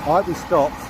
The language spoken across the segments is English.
I hope he stops.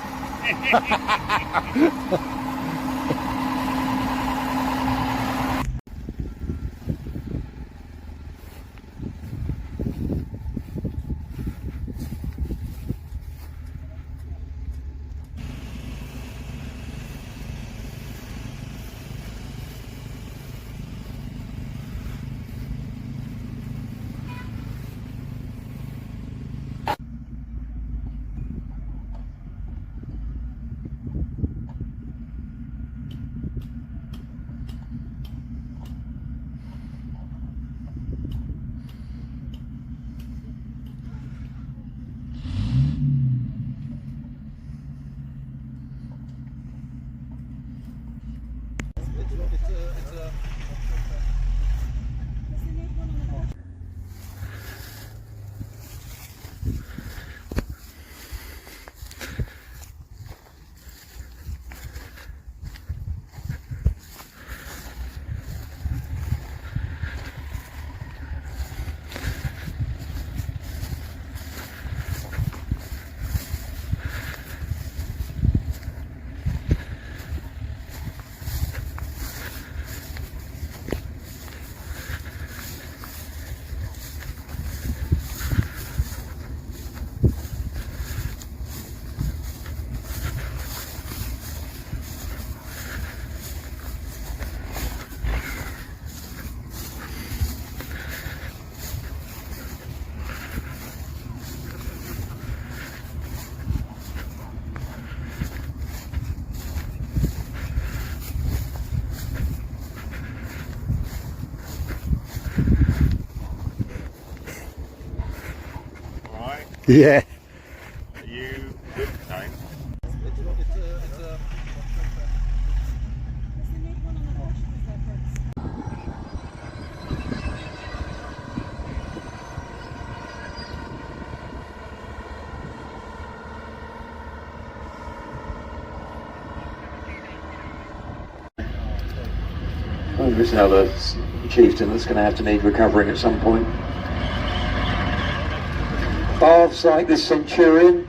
Yeah. Are you good time? Oh, there's another chieftain that's going to have to need recovering at some point. Baths like this Centurion,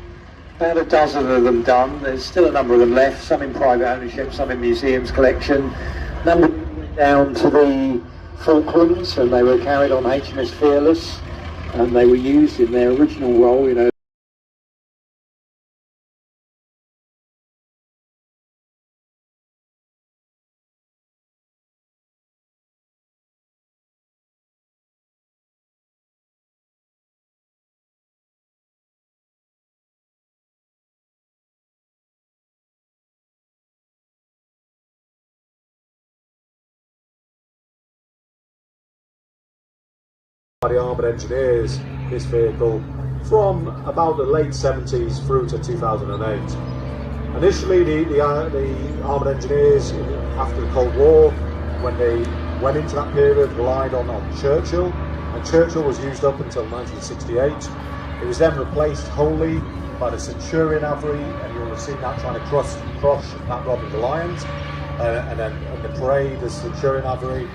about a dozen of them done. There's still a number of them left, some in private ownership, some in museums collection. Number down to the Falklands, and they were carried on HMS Fearless, and they were used in their original role, you know. By the Armoured Engineers, this vehicle, from about the late 70s through to 2008. Initially, the Armoured Engineers, after the Cold War, when they went into that period, relied on Churchill, and Churchill was used up until 1968. It was then replaced wholly by the Centurion Avery, and you'll have seen that trying to crush that Robin Reliant, and then in the parade, the Centurion Avery.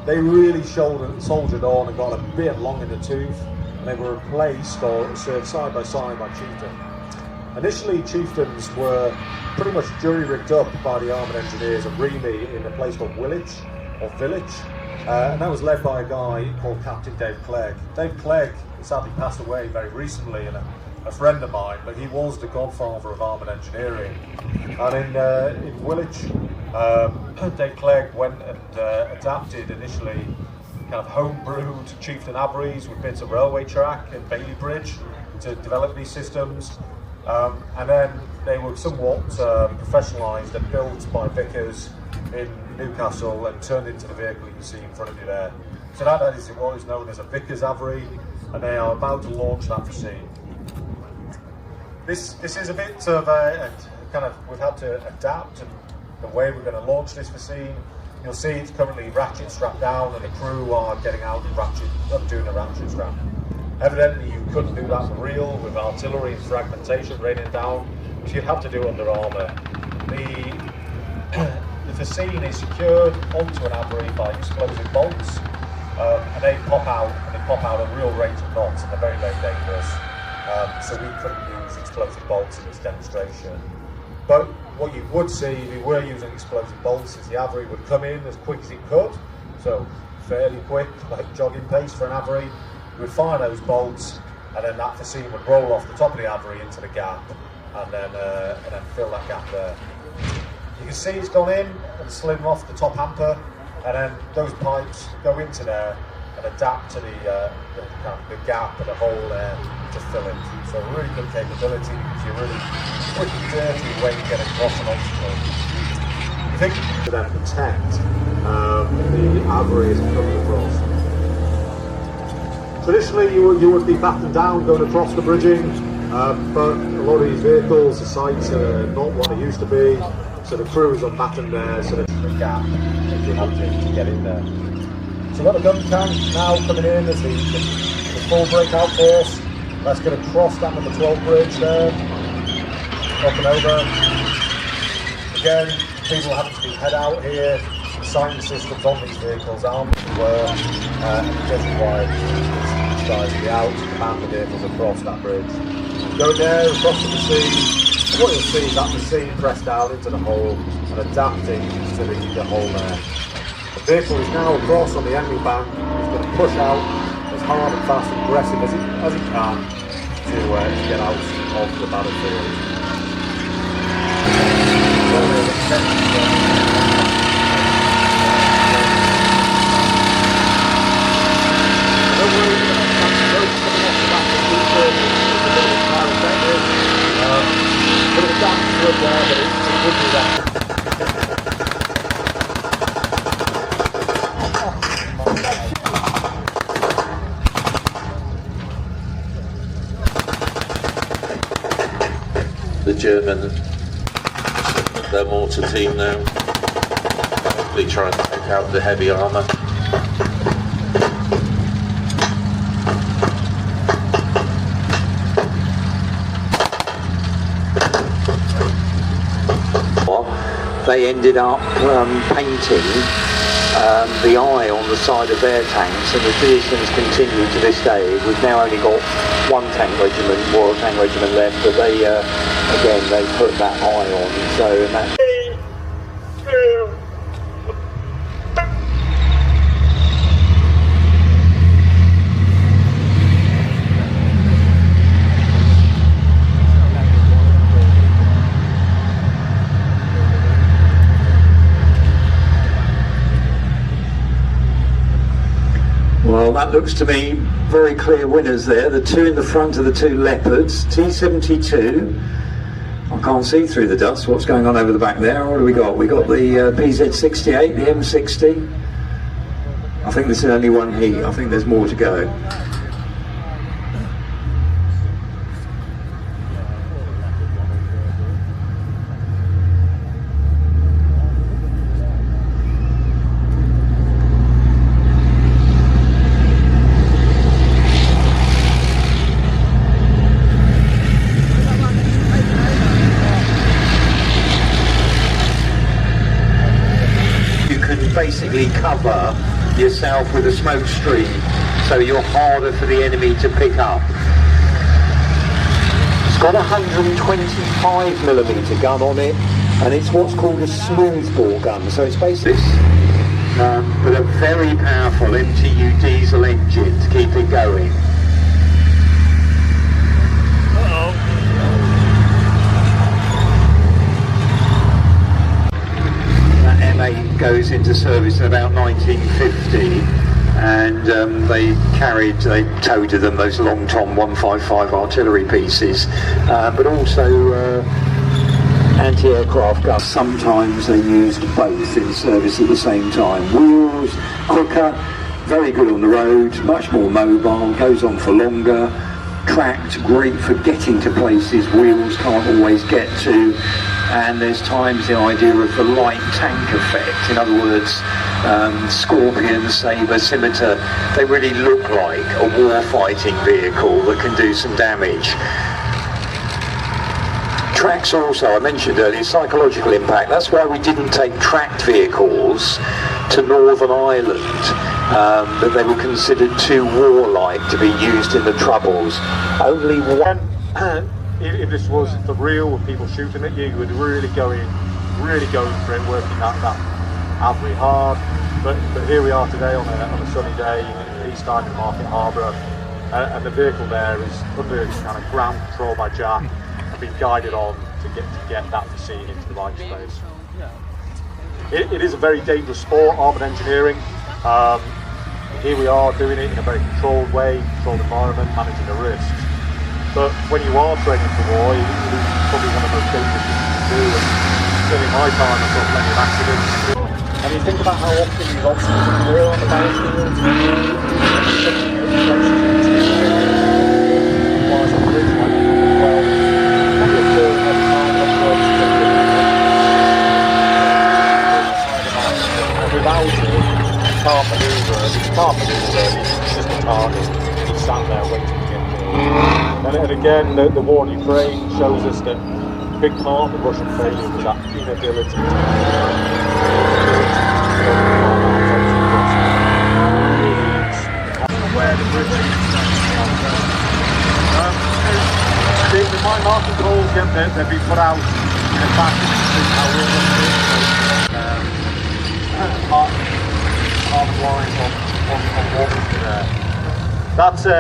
They really soldiered on and got a bit long in the tooth, and they were replaced or served side by side by Chieftain. Initially, Chieftains were pretty much jury-rigged up by the Armoured Engineers of Remy in a place called Village, and that was led by a guy called Captain Dave Clegg. Dave Clegg sadly passed away very recently, and a friend of mine, but he was the godfather of Armoured Engineering. And in Village, Dave Clegg went and adapted initially kind of home-brewed Chieftain Averies with bits of railway track and Bailey Bridge to develop these systems. And then they were somewhat professionalised and built by Vickers in Newcastle and turned into the vehicle you can see in front of you there. So that is what is known as a Vickers Avery, and they are about to launch that for sea. This is a bit of a kind of, we've had to adapt and the way we're going to launch this for scene. You'll see it's currently ratchet strapped down, and the crew are getting out and doing a ratchet strap. Evidently you couldn't do that for real with artillery and fragmentation raining down, so you'd have to do it under armour. The facine is secured onto an Avery by explosive bolts, and they pop out at real rates of knots, and they're very, very dangerous. So we couldn't use explosive bolts in this demonstration. But what you would see if you were using explosive bolts is the Avery would come in as quick as it could, so fairly quick, like jogging pace for an Avery. You would fire those bolts, and then that facine would roll off the top of the Avery into the gap, and then fill that gap there. You can see it's gone in and slid off the top hamper, and then those pipes go into there and adapt to the gap and the hole there to fill it. So really good capability, because you're really quick and dirty when you get across an obstacle. You think to then protect the Avery as it comes across. Traditionally, you would be battened down going across the bridging, but a lot of these vehicles, the sites are not what they used to be, so the crew is unbattened there, so there's a gap if you have to get in there. So we've got the gun tank now coming in as the full breakout force. That's going to cross that number 12 bridge there, up and over. Again, people having to be head out here. The sighting systems on these vehicles aren't as well, and it does require these guys to be out to command the vehicles across that bridge. Go there, across to the sea. What you'll see is that the sea pressed down into the hole and adapting to the hole there. The vehicle is now across on the enemy bank. It's going to push out as hard and fast and aggressive as it can to get out of the battlefield. Don't worry, that's rope coming off the back of the Cooper. It's a bit of a pyrotechnic. Bit of a damp slip there, but it would do that. The German, their mortar team now, hopefully trying to take out the heavy armour. They ended up painting the eye on the side of their tanks, and the traditions continue to this day. We've now only got one tank regiment, Royal Tank Regiment left, but they, again, they put that eye on, so, and that Well, that looks to me very clear winners there. The two in the front are the two Leopards, T72. I can't see through the dust what's going on over the back there. What do we got? We got the PZ68, the M60. I think this is only one heat. I think there's more to go. Basically cover yourself with a smoke screen so you're harder for the enemy to pick up. It's got a 125mm gun on it, and it's what's called a smoothbore gun, so it's basically but a very powerful MTU diesel engine to keep it going. Goes into service in about 1950, and they towed to them those long Tom 155 artillery pieces, but also anti-aircraft guns. Sometimes they used both in service at the same time. Wheels, quicker, very good on the road, much more mobile, goes on for longer, tracked, great for getting to places wheels can't always get to. And there's times the idea of the light tank effect. In other words, Scorpion, Sabre, Scimitar, they really look like a war-fighting vehicle that can do some damage. Tracks are also, I mentioned earlier, psychological impact. That's why we didn't take tracked vehicles to Northern Ireland, but they were considered too warlike to be used in the Troubles. Only one. If this was for real with people shooting at you, you would really go for it, working that Avery hard. But here we are today on a sunny day in East Operation Market Harborough, and the vehicle there is under kind of ground control by Jack and being guided on to get that scene into the right space. It is a very dangerous sport, armoured engineering. Here we are doing it in a very controlled way, controlled environment, managing the risks. But when you are training for war, it is probably one of the most dangerous things to do. And certainly in my time, I saw plenty of accidents. And you think about how often these obstacles appear on the battlefield. Without it, you can't manoeuvre. If you can't manoeuvre, it's just a target. You stand there waiting to get killed. And again, the war in Ukraine shows us that a big part of the Russian failure was that inability to where the British the mine marking goals they've been put out in a fashion to how we're armed lines on waters there.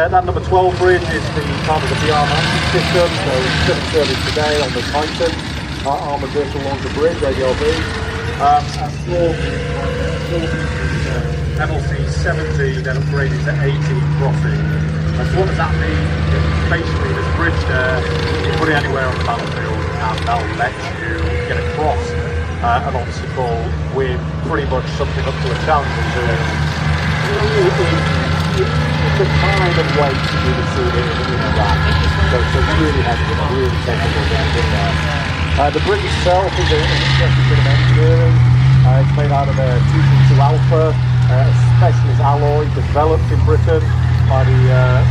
That number 12 bridge is the part of the BR management system, so it's still in service today on the Titan armoured vehicle launcher bridge, ADLB. And for MLC 70, then upgraded to 18 crossing. And so what does that mean? Basically, there's a bridge there, you put it anywhere on the battlefield, and that'll let you get across an obstacle with pretty much something up to a challenge the kind of weight you would see in a rack. So really heavy and really technical things in there. The bridge itself is an interesting bit of engineering. It's made out of a 232 Alpha, a specialist alloy developed in Britain by the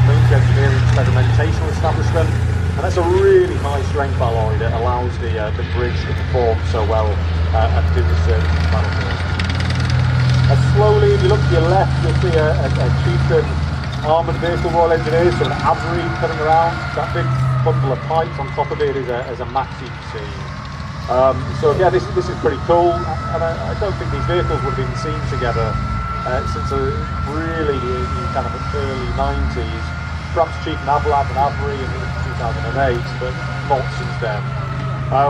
Military Engineering Experimentation Establishment. And that's a really high strength alloy that allows the bridge to perform so well and do the service in the battlefield. Slowly, if you look to your left, you'll see a Chieftain armoured vehicle Royal Engineers, so an Avery coming around. That big bundle of pipes on top of it is a maxi scene. So yeah, this is pretty cool, and I don't think these vehicles would have been seen together since really in kind of the early 90s. Perhaps Chieftain Avalab and Avery in 2008, but not since then.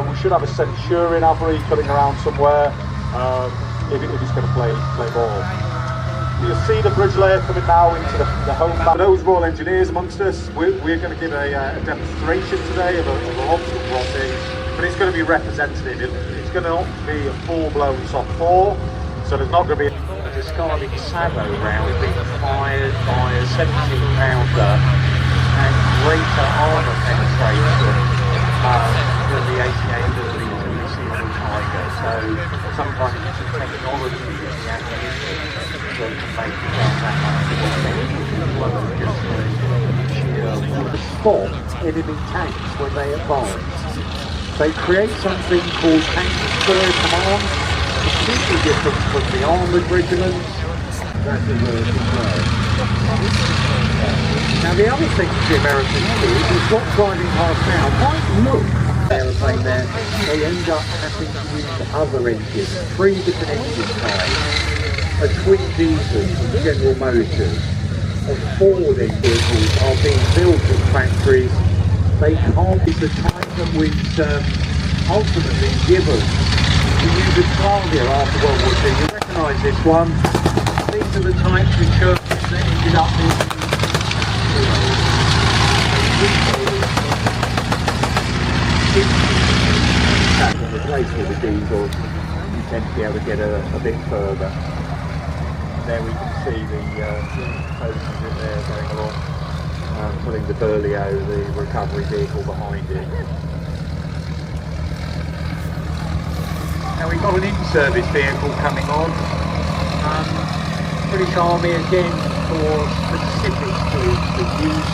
We should have a Centurion Avery coming around somewhere. If it's going to play ball. You'll see the bridge layer coming now into the home. For those Royal Engineers amongst us, we're going to give a demonstration today of a lobster crossing, but it's going to be representative. It's going to be a full-blown soft pour, so there's not going to be a discarded Savo round being fired by a 17-pounder and greater armour penetration than the 88 that we see on the Tiger. So sometimes it's the technology of the ammunition that can make it that much more effective as well as just the spot enemy tanks when they advance. They create something called tank destroyer command, completely different from the armoured regiments. That's a word as well. Now the other thing the Americans do is what's driving past now might look aeroplane there, they end up having to use other engines, 3 different engine types, a twin diesel from General Motors, and 4 of these vehicles are being built in factories. They can't be the type that was ultimately given to Yugoslavia after World War II. You recognise this one? These are the types of churches that ended up in in the place with the diesel, you tend to be able to get a bit further. There we can see the hoses in there going along, putting the Berlioz, the recovery vehicle, behind it. Now we've got an in-service vehicle coming on. British Army again for specific for use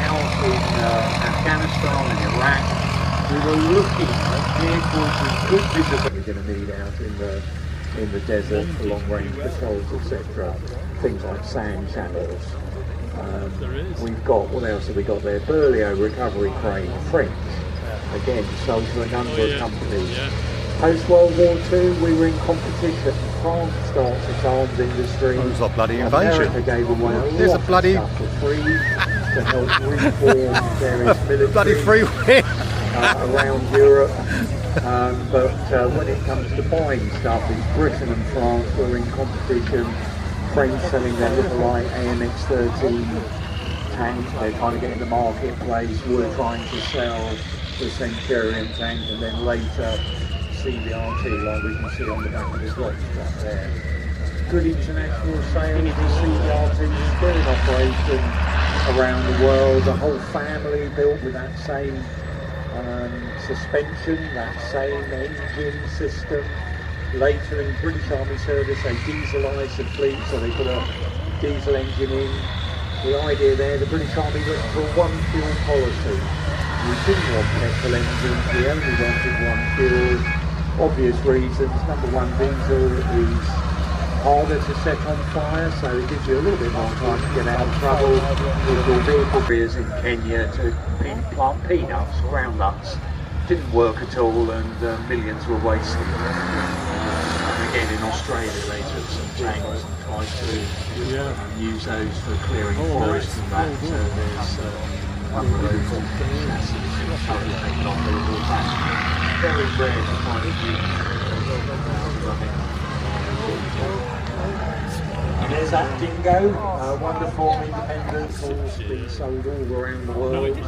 out in Afghanistan and Iraq. We were looking at vehicles with good visibility we're going to need out in the desert for long-range patrols, etc. Things like sand channels. We've got, what else have we got there? Berlioz recovery crane, French. Again, sold to a number of companies. Post-World War II, we were in competition. France starts its arms industry. It was a bloody invasion. America gave away There's a bloody stuff for free to help reform various military. bloody freeway. Around Europe, but when it comes to buying stuff, it's Britain and France who are in competition. French selling their little light AMX-13 tank, they're trying to get in the marketplace. We're trying to sell the Centurion tank, and then later CBRT, like we can see on the back of this rock strap there. Good international sales of CBRT, still in operation around the world. The whole family built with that same suspension, that same engine system. Later in British Army service they dieselised the fleet, so they put a diesel engine in. The idea there, the British Army went for a one fuel policy. We didn't want petrol engines, we only wanted one fuel. Obvious reasons. Number one, diesel is harder to set on fire, so it gives you a little bit more time to get out of trouble. With your vehicle careers in Kenya to plant peanuts, groundnuts, didn't work at all, and millions were wasted. Again, in Australia, they took some tanks and tried to use those for clearing forest and that. So there's one of those chassis totally taken off. They were all back. Very rare to find and there's that Dingo, wonderful independent horse being sold all around the world.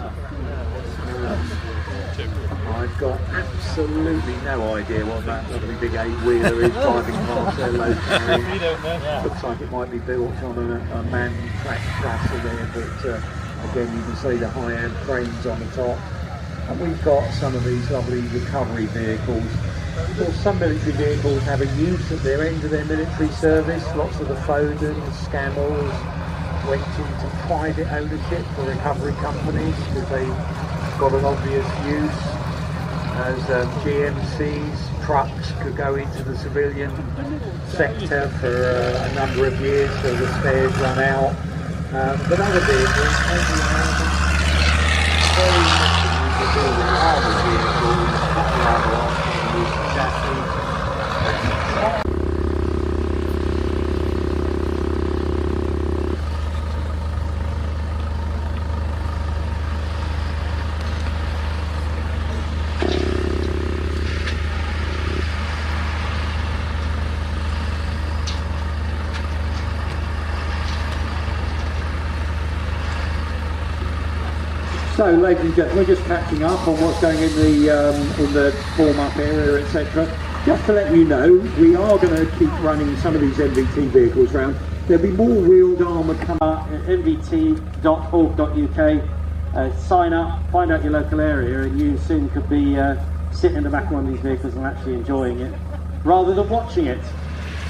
I've got absolutely no idea what that lovely big 8-wheeler is driving past their load carrier. Looks like it might be built on a manned track chassis there, but again you can see the high-end frames on the top. And we've got some of these lovely recovery vehicles. Of course, some military vehicles have a use at their end of their military service. Lots of the Fodens, Scamels went into private ownership for recovery companies because they got an obvious use. As GMCs, trucks could go into the civilian sector for a number of years till the spares run out. But other vehicles, very much armoured vehicles, chassis. So, ladies and gentlemen, we're just catching up on what's going in the warm-up area, etc. Just to let you know, we are going to keep running some of these MVT vehicles around. There'll be more wheeled armoured coming up at mvt.org.uk. Sign up, find out your local area, and you soon could be sitting in the back of one of these vehicles and actually enjoying it, rather than watching it.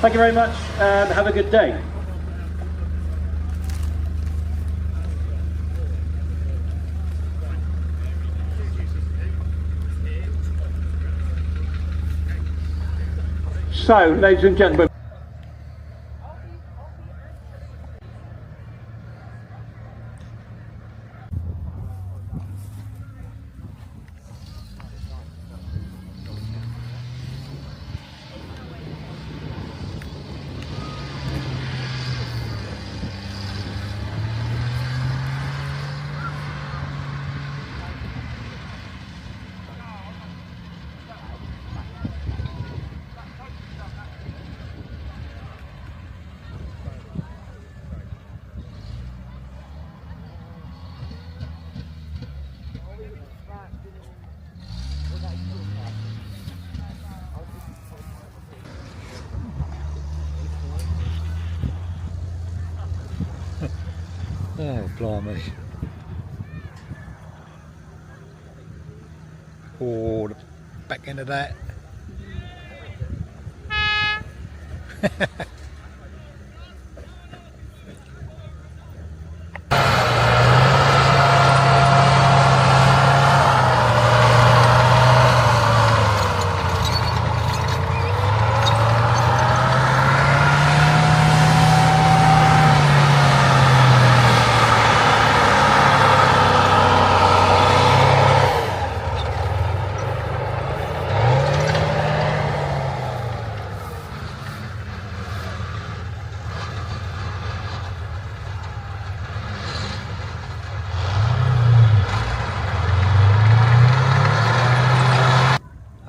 Thank you very much, and have a good day. So, ladies and gentlemen, Oh, blimey. Oh, the back end of that.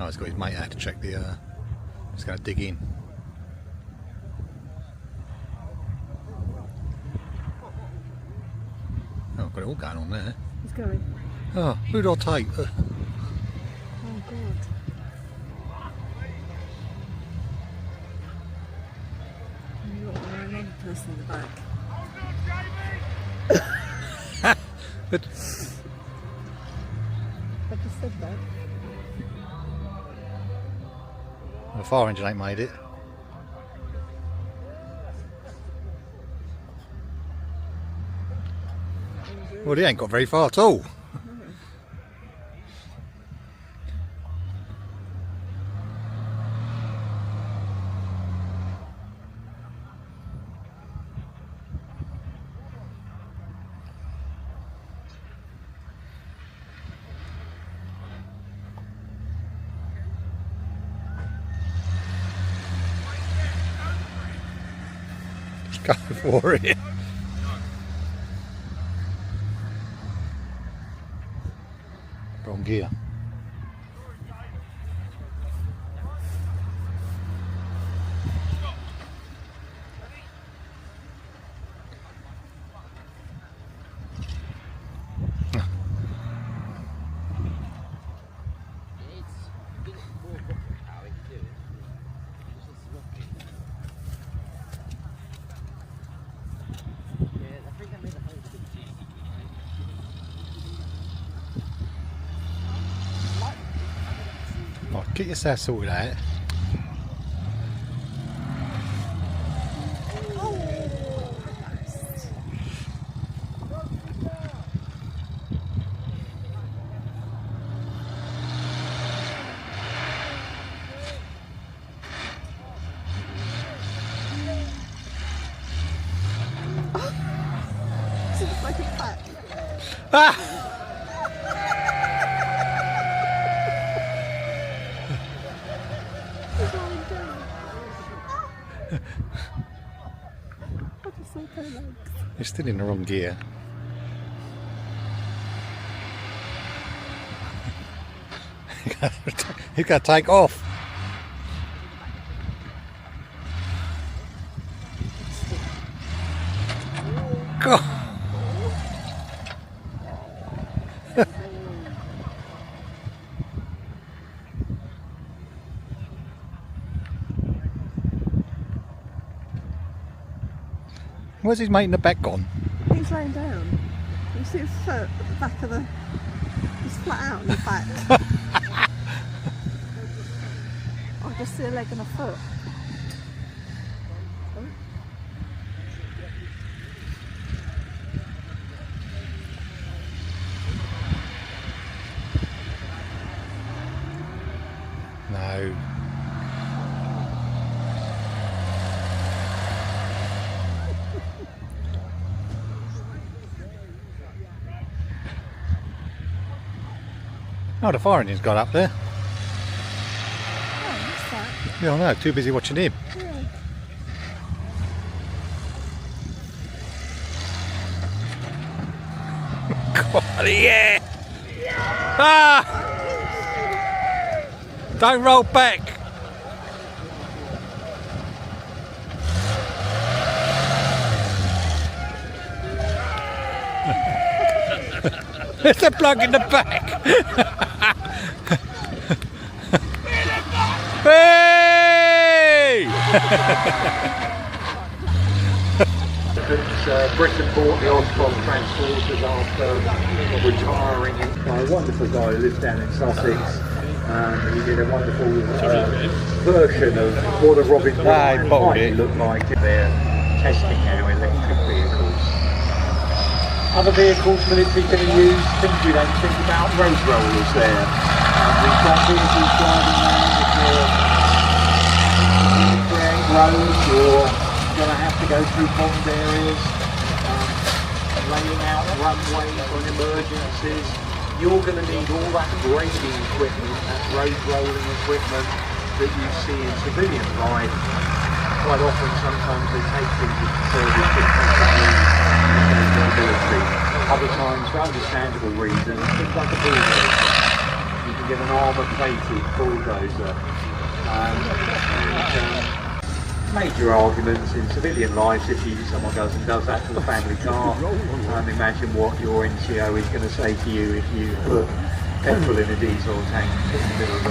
Oh, he's got his mate out to check the, he's going to dig in. Oh, got it all going on there. Who's going? Oh, who do I take? Oh God. You've got another person in the back. But I just said that. the fire engine ain't made it. Well, he ain't got very far at all. Just go for it. Wrong gear. Right, get yourself sorted out. She looks like a cat. Ah! She's lying down. I just saw her legs. You're still in the wrong gear. He's got to take off. God. Where's his mate in the back gone? He's laying down. You see his foot at the back of the... He's flat out on his back. I just see a leg and a foot. No. Oh, the fire engine's got up there. Oh, what's that? Yeah, I know, too busy watching him. Yeah. God, yeah! Ah! Don't roll back! There's a plug in the back! Hey! Britain bought the Osborne transporters after retiring. A wonderful guy who lives down in Sussex. He did a wonderful version of what a Robin Ryan might look like in their testing now electric vehicles. Other vehicles military can use, things we don't think about, road rollers there. We've got vehicles driving around if you're create roads or going to have to go through pond areas, laying out runways on emergencies. You're going to need all that grading equipment, that road rolling equipment that you see in civilian life. Quite often, sometimes they take things into service because mobility. Other times, for understandable reasons, things like a bulldozer. You can get an armour-plated bulldozer. Major arguments in civilian lives if someone goes and does that to the family car. Imagine what your NCO is going to say to you if you put petrol in a diesel tank in the middle of the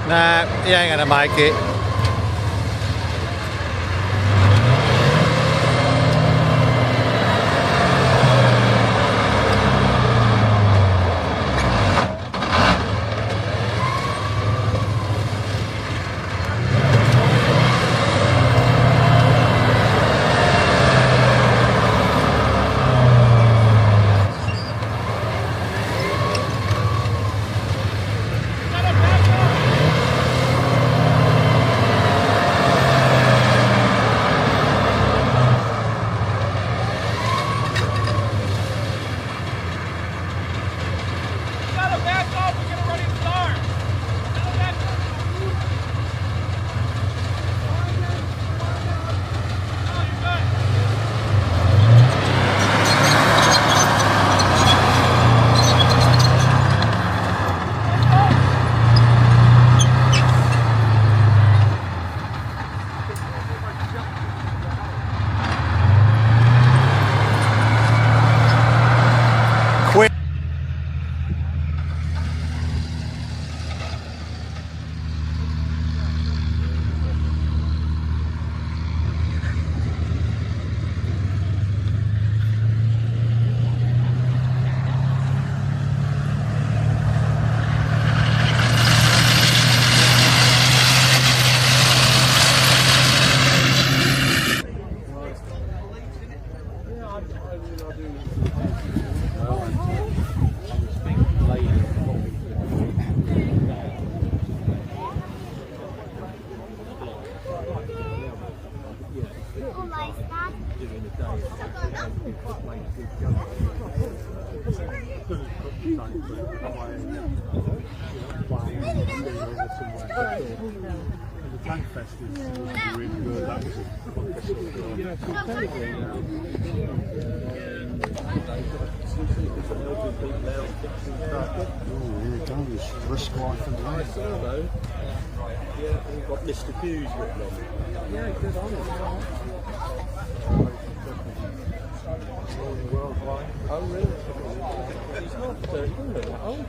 Nah, he ain't gonna make it. The Tank Fest is really good. That was a here it goes. Risk life and life. Yeah, we've got Mr. Hughes written on it. Yeah, good on it. Worldwide. Oh, really? He's not that old.